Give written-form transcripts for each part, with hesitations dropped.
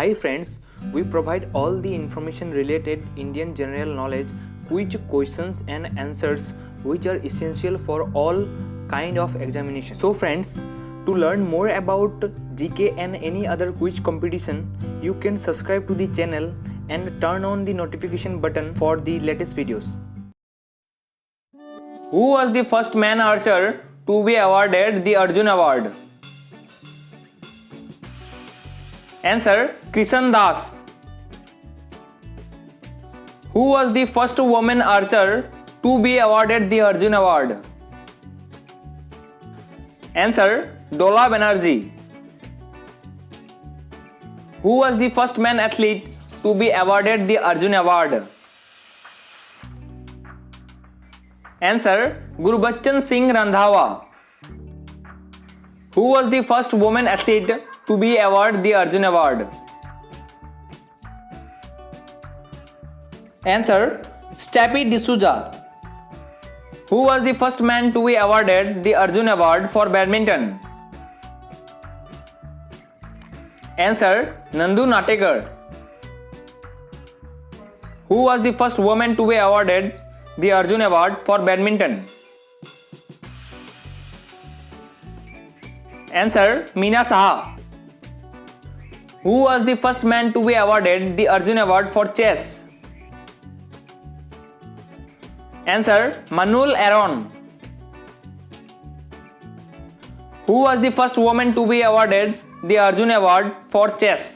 Hi friends, we provide all the information related Indian general knowledge, quiz questions and answers which are essential for all kind of examination. So friends, to learn more about GK and any other quiz competition, you can subscribe to the channel and turn on the notification button for the latest videos. Who was the first man archer to be awarded the Arjun Award? Answer: Krishan Das. Who was the first woman archer to be awarded the Arjun Award? Answer: Dola Banerjee. Who was the first man athlete to be awarded the Arjun Award? Answer: Gurbachan Singh Randhawa. Who was the first woman athlete to be awarded the Arjun Award? Answer: Stephie D'Souza. Who was the first man to be awarded the Arjun Award for Badminton? Answer: Nandu Natekar. Who was the first woman to be awarded the Arjun Award for Badminton? Answer: Meena Shah. Who was the first man to be awarded the Arjun Award for chess? Answer: Manul Aaron. Who was the first woman to be awarded the Arjun Award for chess?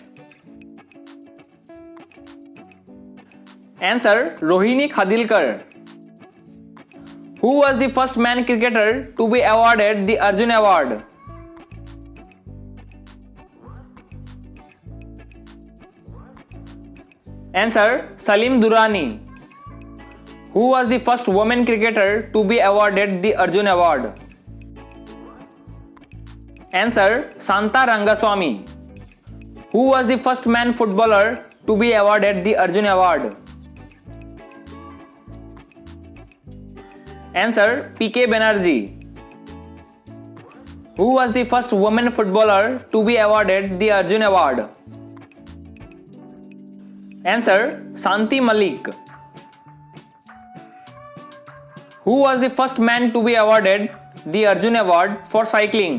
Answer: Rohini Khadilkar. Who was the first man cricketer to be awarded the Arjun Award? Answer: Salim Durrani. Who was the first woman cricketer to be awarded the Arjun Award? Answer: Shanta Rangaswamy. Who was the first man footballer to be awarded the Arjun Award? Answer: PK Banerjee. Who was the first woman footballer to be awarded the Arjun Award? Answer: Shanti Mallick. Who was the first man to be awarded the Arjun Award for cycling?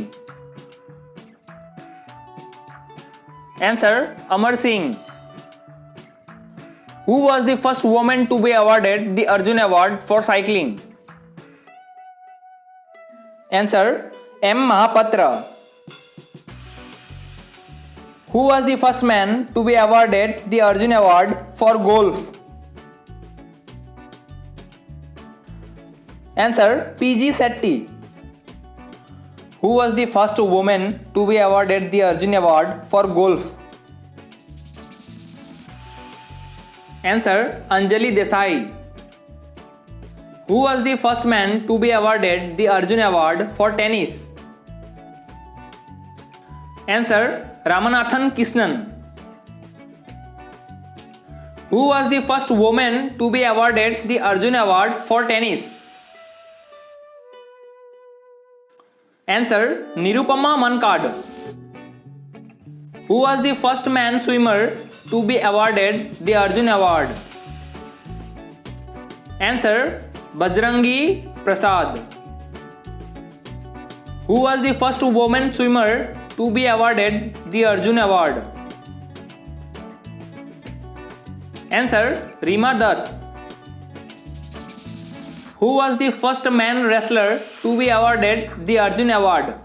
Answer: Amar Singh. Who was the first woman to be awarded the Arjun Award for cycling? Answer: M. Mahapatra. Who was the first man to be awarded the Arjun Award for golf? Answer: PG Sethi. Who was the first woman to be awarded the Arjun Award for golf? Answer: Anjali Desai. Who was the first man to be awarded the Arjun Award for tennis? Answer: Ramanathan Krishnan. Who was the first woman to be awarded the Arjun Award for tennis? Answer: Nirupama Mankad. Who was the first man swimmer to be awarded the Arjun Award? Answer: Bajarangi Prasad. Who was the first woman swimmer to be awarded the Arjun Award? Answer: Rima Datta. Who was the first man wrestler to be awarded the Arjun Award?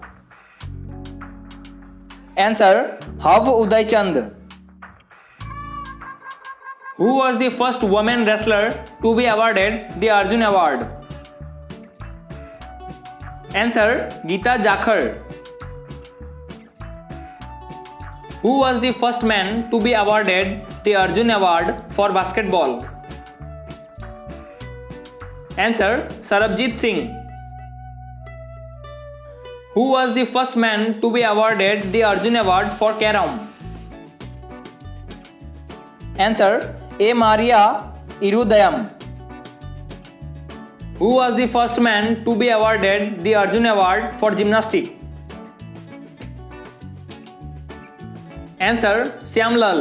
Answer: Hav Uday Chand. Who was the first woman wrestler to be awarded the Arjun Award? Answer: Geeta Jakhar. Who was the first man to be awarded the Arjun Award for basketball? Answer: Sarbjit Singh. Who was the first man to be awarded the Arjun Award for carom? Answer: A. Maria Irudayam. Who was the first man to be awarded the Arjun Award for gymnastics? Answer Shyamlal.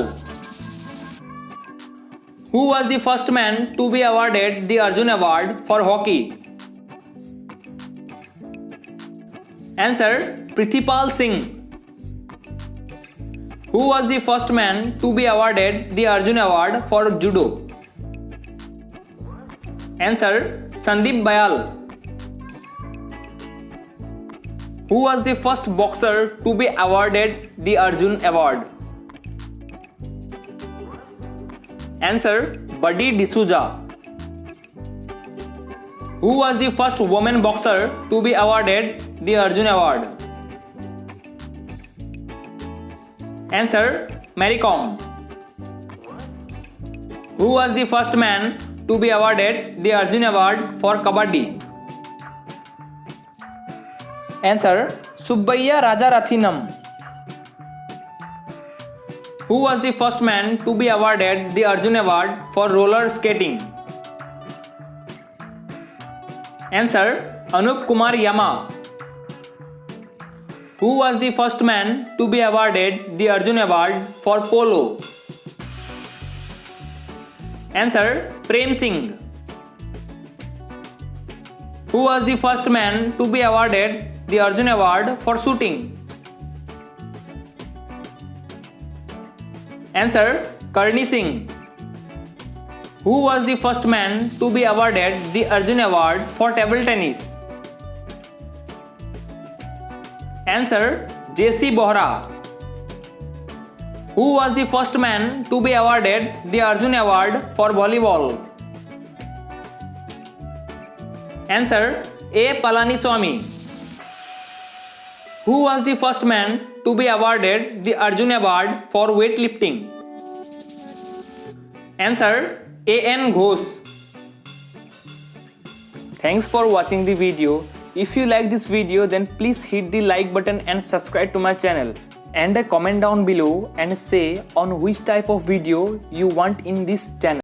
Who was the first man to be awarded the Arjun Award for hockey? Answer Prithipal Singh. Who was the first man to be awarded the Arjun Award for judo? Answer Sandeep Bayal. Who was the first boxer to be awarded the Arjun Award? Answer Stephie D'Souza. Who was the first woman boxer to be awarded the Arjun Award? Answer Mary Kom. Who was the first man to be awarded the Arjun Award for Kabaddi? Answer Subbaiah Rajarathinam. Who was the first man to be awarded the Arjun Award for roller skating? Answer Anup Kumar Yama. Who was the first man to be awarded the Arjun Award for polo? Answer Prem Singh. Who was the first man to be awarded the Arjun Award for shooting? Answer Karni Singh. Who was the first man to be awarded the Arjun Award for table tennis? Answer J.C. Vohra. Who was the first man to be awarded the Arjun Award for volleyball? Answer A. Palaniswamy. Who was the first man to be awarded the Arjun Award for weightlifting? Answer A.N. Ghosh. Thanks for watching the video. If you like this video, then please hit the like button and subscribe to my channel. And comment down below and say on which type of video you want in this channel.